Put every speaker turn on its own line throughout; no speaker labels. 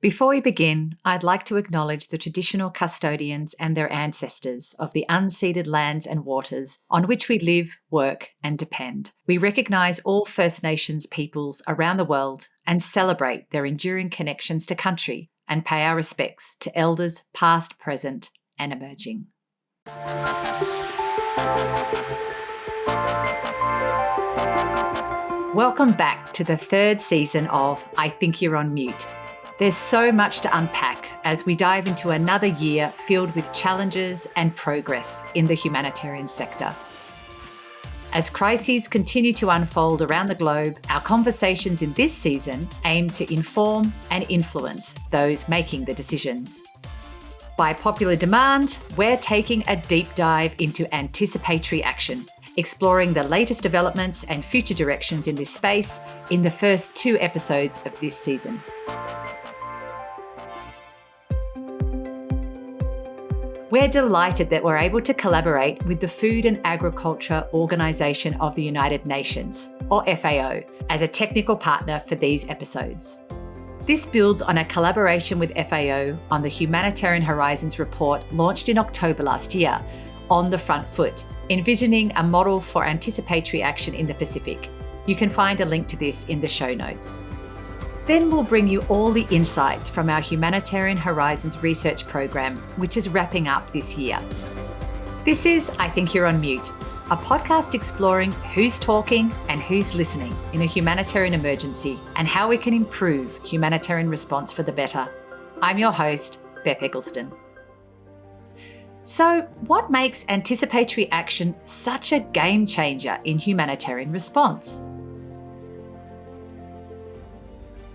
Before we begin, I'd like to acknowledge the traditional custodians and their ancestors of the unceded lands and waters on which we live, work, and depend. We recognise all First Nations peoples around the world and celebrate their enduring connections to country and pay our respects to elders past, present, and emerging. Welcome back to the third season of I Think You're on Mute. There's so much to unpack as we dive into another year filled with challenges and progress in the humanitarian sector. As crises continue to unfold around the globe, our conversations in this season aim to inform and influence those making the decisions. By popular demand, we're taking a deep dive into anticipatory action, exploring the latest developments and future directions in this space in the first 2 episodes of this season. We're delighted that we're able to collaborate with the Food and Agriculture Organization of the United Nations, or FAO, as a technical partner for these episodes. This builds on a collaboration with FAO on the Humanitarian Horizons report launched in October last year, On the Front Foot, envisioning a model for anticipatory action in the Pacific. You can find a link to this in the show notes. Then we'll bring you all the insights from our Humanitarian Horizons research program, which is wrapping up this year. This is I Think You're on Mute, a podcast exploring who's talking and who's listening in a humanitarian emergency and how we can improve humanitarian response for the better. I'm your host, Beth Eggleston. So, what makes anticipatory action such a game changer in humanitarian response?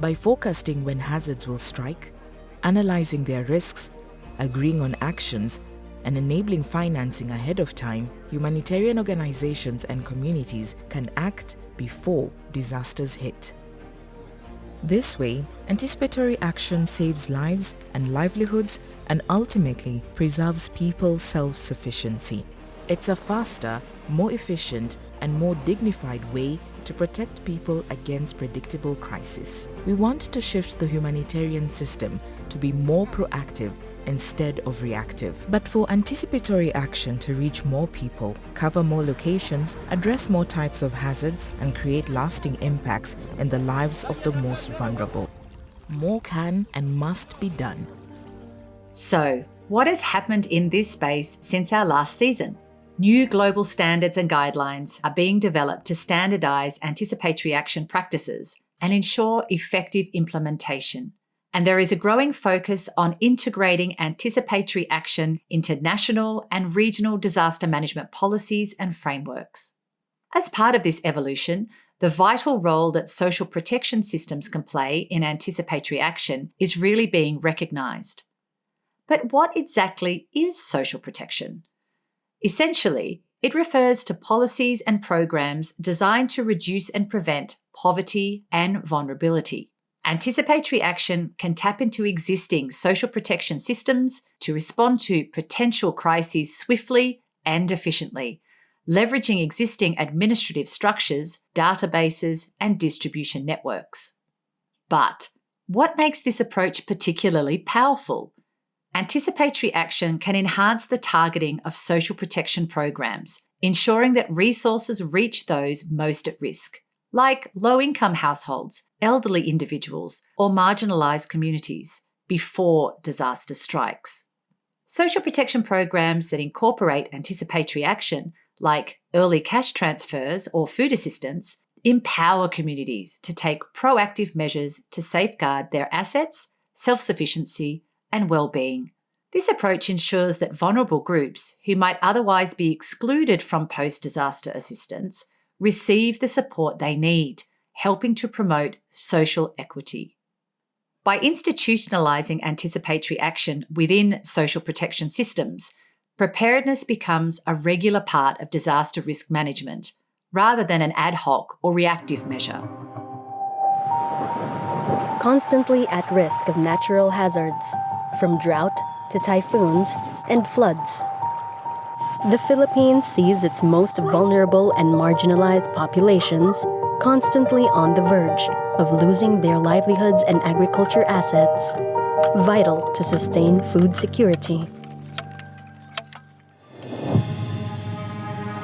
By forecasting when hazards will strike, analysing their risks, agreeing on actions, and enabling financing ahead of time, humanitarian organisations and communities can act before disasters hit. This way, anticipatory action saves lives and livelihoods and ultimately preserves people's self-sufficiency. It's a faster, more efficient, and more dignified way to protect people against predictable crisis. We want to shift the humanitarian system to be more proactive instead of reactive. But for anticipatory action to reach more people, cover more locations, address more types of hazards, and create lasting impacts in the lives of the most vulnerable, more can and must be done.
So, what has happened in this space since our last season? New global standards and guidelines are being developed to standardise anticipatory action practices and ensure effective implementation. And there is a growing focus on integrating anticipatory action into national and regional disaster management policies and frameworks. As part of this evolution, the vital role that social protection systems can play in anticipatory action is really being recognised. But what exactly is social protection? Essentially, it refers to policies and programs designed to reduce and prevent poverty and vulnerability. Anticipatory action can tap into existing social protection systems to respond to potential crises swiftly and efficiently, leveraging existing administrative structures, databases, and distribution networks. But what makes this approach particularly powerful? Anticipatory action can enhance the targeting of social protection programs, ensuring that resources reach those most at risk, like low-income households, elderly individuals, or marginalised communities, before disaster strikes. Social protection programs that incorporate anticipatory action, like early cash transfers or food assistance, empower communities to take proactive measures to safeguard their assets, self-sufficiency, and well-being. This approach ensures that vulnerable groups who might otherwise be excluded from post-disaster assistance receive the support they need, helping to promote social equity. By institutionalising anticipatory action within social protection systems, preparedness becomes a regular part of disaster risk management, rather than an ad hoc or reactive measure.
Constantly at risk of natural hazards, from drought to typhoons and floods. The Philippines sees its most vulnerable and marginalized populations constantly on the verge of losing their livelihoods and agriculture assets, vital to sustain food security.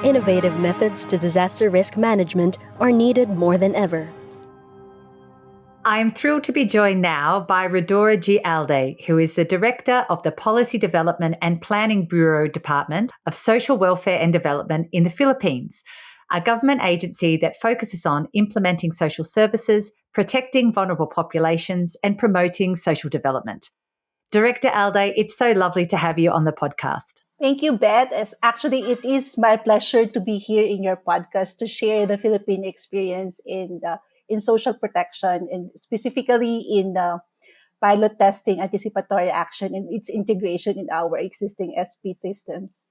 Innovative methods to disaster risk management are needed more than ever.
I'm thrilled to be joined now by Rhodora G, who is the Director of the Policy Development and Planning Bureau Department of Social Welfare and Development in the Philippines, a government agency that focuses on implementing social services, protecting vulnerable populations, and promoting social development. Director Alday, it's so lovely to have you on the podcast.
Thank you, Beth. It is my pleasure to be here in your podcast to share the Philippine experience in social protection and specifically in the pilot testing anticipatory action and its integration in our existing SP systems.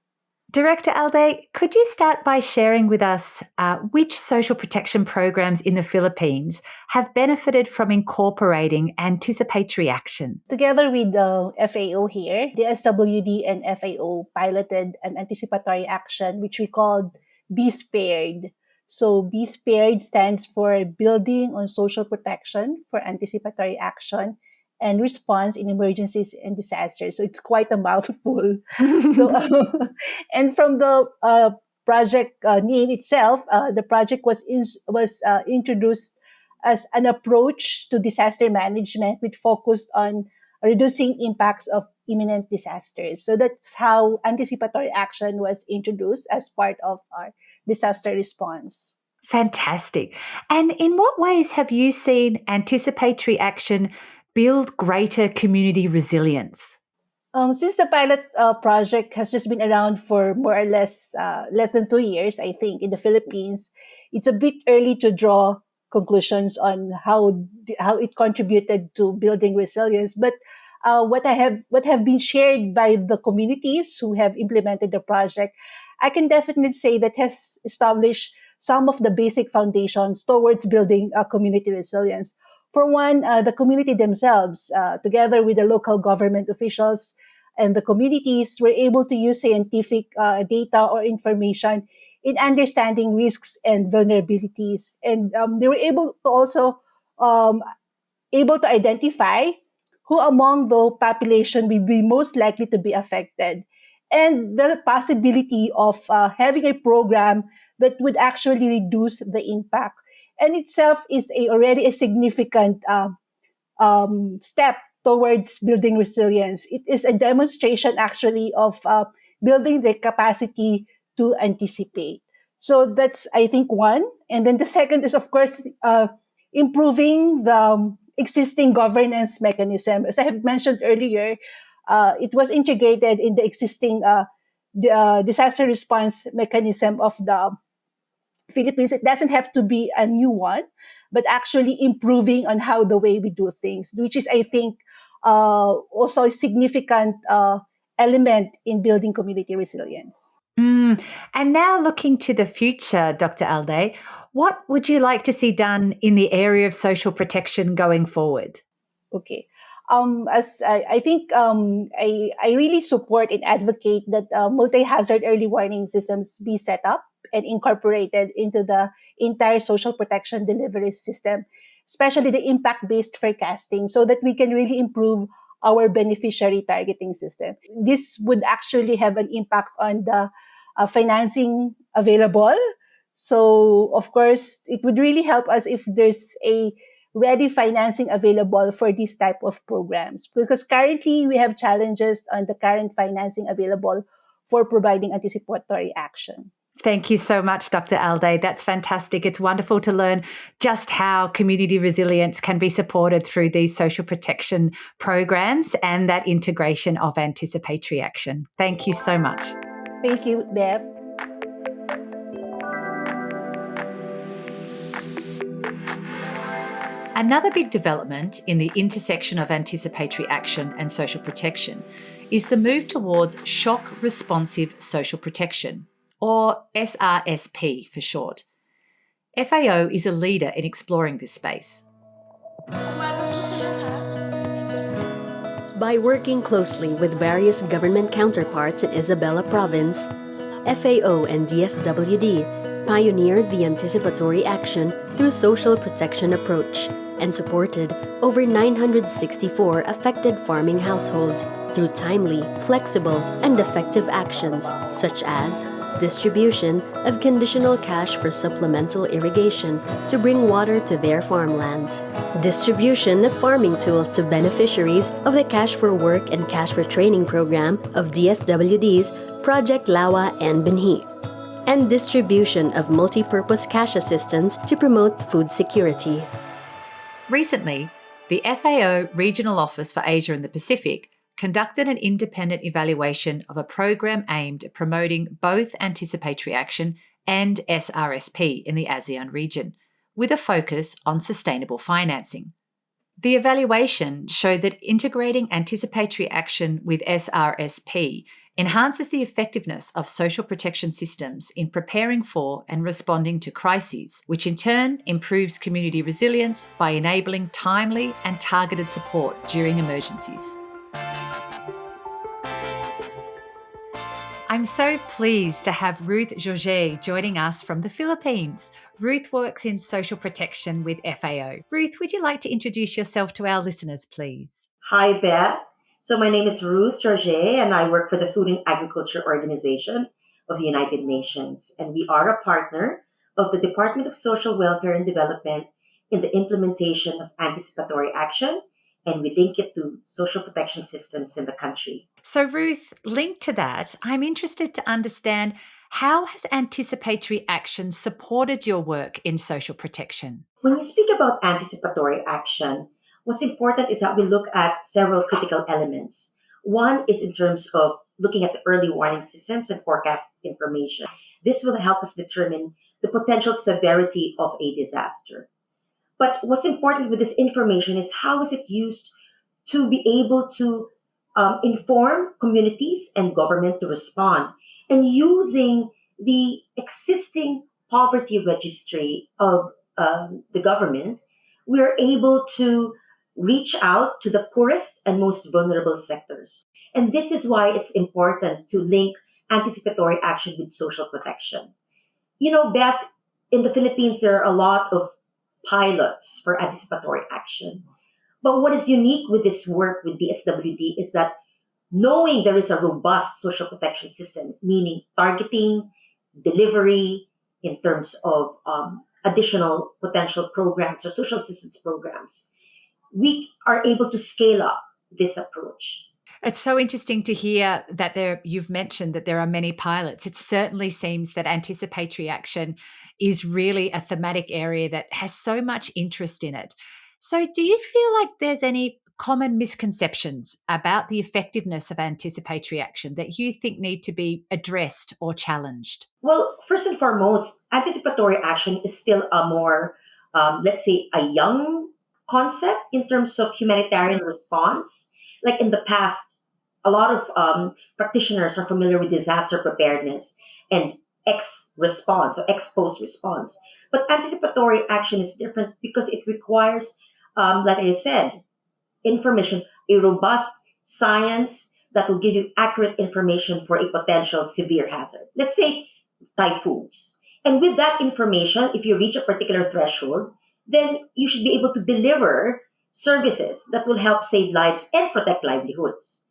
Director Alday, could you start by sharing with us which social protection programs in the Philippines have benefited from incorporating anticipatory action?
Together with the FAO here, the SWD and FAO piloted an anticipatory action which we called Be Spared. So Be Spared stands for Building on Social Protection for Anticipatory Action and Response in Emergencies and Disasters. So it's quite a mouthful. And from the project name itself, the project was introduced as an approach to disaster management with focus on reducing impacts of imminent disasters. So that's how anticipatory action was introduced as part of our disaster response.
Fantastic. And in what ways have you seen anticipatory action build greater community resilience?
Since the pilot project has just been around for more or less than 2 years, I think, in the Philippines, it's a bit early to draw conclusions on how it contributed to building resilience. But what have been shared by the communities who have implemented the project, I can definitely say that has established some of the basic foundations towards building a community resilience. For one, the community themselves, together with the local government officials and the communities, were able to use scientific data or information in understanding risks and vulnerabilities. And they were able to also identify who among the population will be most likely to be affected, and the possibility of having a program that would actually reduce the impact. And itself is already a significant step towards building resilience. It is a demonstration actually of building their capacity to anticipate. So that's, I think, one. And then the second is, of course, improving the existing governance mechanism. As I have mentioned earlier, it was integrated in the existing disaster response mechanism of the Philippines. It doesn't have to be a new one, but actually improving on how the way we do things, which is, I think, also a significant element in building community resilience.
And now looking to the future, Dr. Alday, what would you like to see done in the area of social protection going forward?
Okay. As I think I really support and advocate that multi-hazard early warning systems be set up and incorporated into the entire social protection delivery system, especially the impact-based forecasting, so that we can really improve our beneficiary targeting system. This would actually have an impact on the financing available. So, of course, it would really help us if there's a ready financing available for this type of programs, because currently we have challenges on the current financing available for providing anticipatory action.
Thank you so much, Dr. Alday. That's fantastic. It's wonderful to learn just how community resilience can be supported through these social protection programs and that integration of anticipatory action. Thank you so much.
Thank you, Beth.
Another big development in the intersection of anticipatory action and social protection is the move towards shock responsive social protection, or SRSP for short. FAO is a leader in exploring this space.
By working closely with various government counterparts in Isabela Province, FAO and DSWD pioneered the anticipatory action through social protection approach and supported over 964 affected farming households through timely, flexible, and effective actions such as distribution of conditional cash for supplemental irrigation to bring water to their farmlands, distribution of farming tools to beneficiaries of the Cash for Work and Cash for Training program of DSWD's Project Lawa and Binhi, and distribution of multi-purpose cash assistance to promote food security.
Recently, the FAO Regional Office for Asia and the Pacific conducted an independent evaluation of a program aimed at promoting both anticipatory action and SRSP in the ASEAN region, with a focus on sustainable financing. The evaluation showed that integrating anticipatory action with SRSP enhances the effectiveness of social protection systems in preparing for and responding to crises, which in turn improves community resilience by enabling timely and targeted support during emergencies. I'm so pleased to have Ruth Georget joining us from the Philippines. Ruth works in social protection with FAO. Ruth, would you like to introduce yourself to our listeners, please?
Hi, Beth. So my name is Ruth Georget, and I work for the Food and Agriculture Organization of the United Nations. And we are a partner of the Department of Social Welfare and Development in the implementation of anticipatory action, and we link it to social protection systems in the country.
So Ruth, linked to that, I'm interested to understand, how has anticipatory action supported your work in social protection?
When we speak about anticipatory action, what's important is that we look at several critical elements. One is in terms of looking at the early warning systems and forecast information. This will help us determine the potential severity of a disaster. But what's important with this information is how is it used to be able to inform communities and government to respond. And using the existing poverty registry of the government, we're able to reach out to the poorest and most vulnerable sectors. And this is why it's important to link anticipatory action with social protection. You know, Beth, in the Philippines, there are a lot of pilots for anticipatory action. But what is unique with this work with DSWD is that knowing there is a robust social protection system, meaning targeting, delivery in terms of additional potential programs or social assistance programs, we are able to scale up this approach.
It's so interesting to hear that you've mentioned that there are many pilots. It certainly seems that anticipatory action is really a thematic area that has so much interest in it. So do you feel like there's any common misconceptions about the effectiveness of anticipatory action that you think need to be addressed or challenged?
Well, first and foremost, anticipatory action is still a more, let's say, a young concept in terms of humanitarian response. Like in the past, a lot of practitioners are familiar with disaster preparedness and response or post response. But anticipatory action is different because it requires, like I said, information, a robust science that will give you accurate information for a potential severe hazard. Let's say typhoons. And with that information, if you reach a particular threshold, then you should be able to deliver services that will help save lives and protect livelihoods.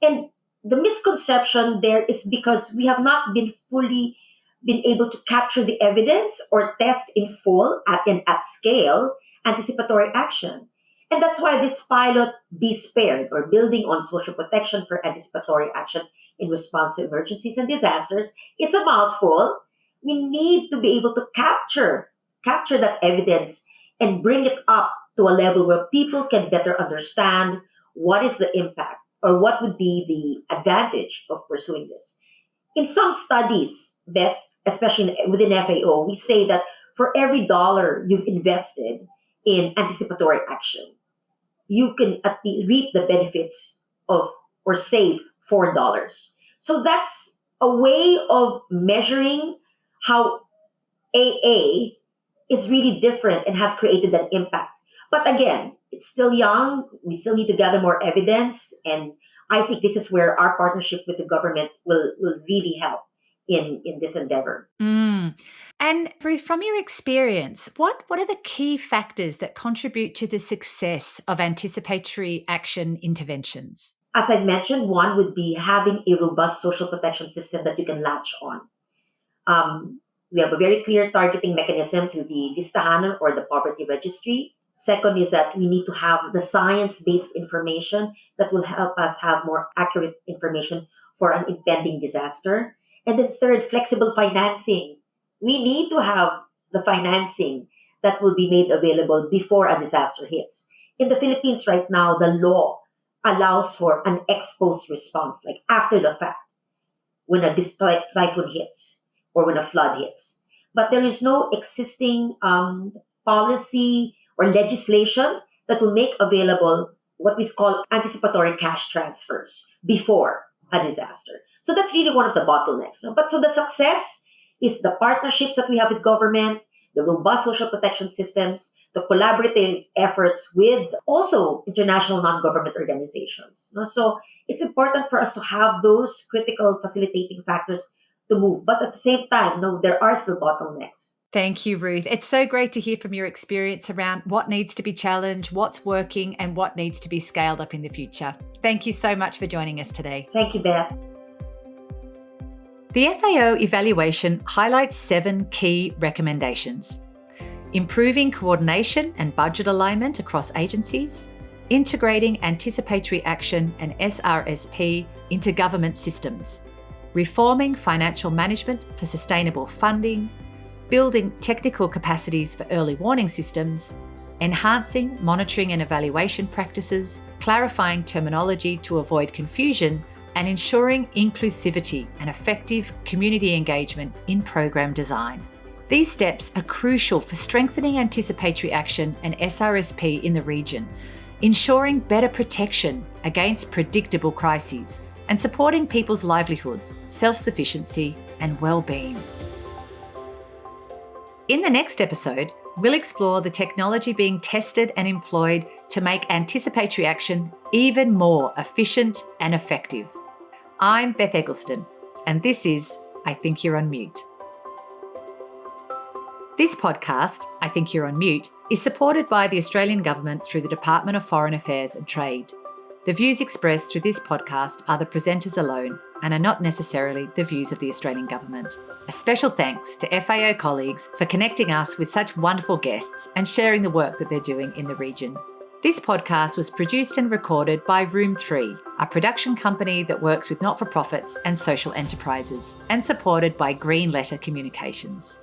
And the misconception there is because we have not been fully been able to capture the evidence or test in full at scale anticipatory action. And that's why this pilot, Be Spared, or Building on Social Protection for Anticipatory Action in Response to Emergencies and Disasters, it's a mouthful. We need to be able to capture that evidence and bring it up to a level where people can better understand what is the impact or what would be the advantage of pursuing this. In some studies, Beth, especially within FAO, we say that for every dollar you've invested in anticipatory action, you can reap the benefits of or save $4. So that's a way of measuring how AA is really different and has created an impact. But again, it's still young. We still need to gather more evidence. And I think this is where our partnership with the government will really help in this endeavor.
And Ruth, from your experience, what are the key factors that contribute to the success of anticipatory action interventions?
As I mentioned, one would be having a robust social protection system that you can latch on. We have a very clear targeting mechanism to the listahan or the poverty registry. Second is that we need to have the science-based information that will help us have more accurate information for an impending disaster. And then third, flexible financing. We need to have the financing that will be made available before a disaster hits. In the Philippines right now, the law allows for an ex-post response, like after the fact, when a typhoon hits or when a flood hits. But there is no existing policy or legislation that will make available what we call anticipatory cash transfers before a disaster. So that's really one of the bottlenecks. No? But so the success is the partnerships that we have with government, the robust social protection systems, the collaborative efforts with also international non-government organizations. No? So it's important for us to have those critical facilitating factors to move. But at the same time, no, there are still bottlenecks.
Thank you, Ruth. It's so great to hear from your experience around what needs to be challenged, what's working, and what needs to be scaled up in the future. Thank you so much for joining us today.
Thank you, Beth.
The FAO evaluation highlights 7 key recommendations: improving coordination and budget alignment across agencies, integrating anticipatory action and SRSP into government systems, reforming financial management for sustainable funding, building technical capacities for early warning systems, enhancing monitoring and evaluation practices, clarifying terminology to avoid confusion, and ensuring inclusivity and effective community engagement in program design. These steps are crucial for strengthening anticipatory action and SRSP in the region, ensuring better protection against predictable crises, and supporting people's livelihoods, self-sufficiency, and well-being. In the next episode, we'll explore the technology being tested and employed to make anticipatory action even more efficient and effective. I'm Beth Eggleston, and this is I Think You're on Mute. This podcast, I Think You're on Mute, is supported by the Australian Government through the Department of Foreign Affairs and Trade. The views expressed through this podcast are the presenters alone and are not necessarily the views of the Australian Government. A special thanks to FAO colleagues for connecting us with such wonderful guests and sharing the work that they're doing in the region. This podcast was produced and recorded by Room 3, a production company that works with not-for-profits and social enterprises, and supported by Green Letter Communications.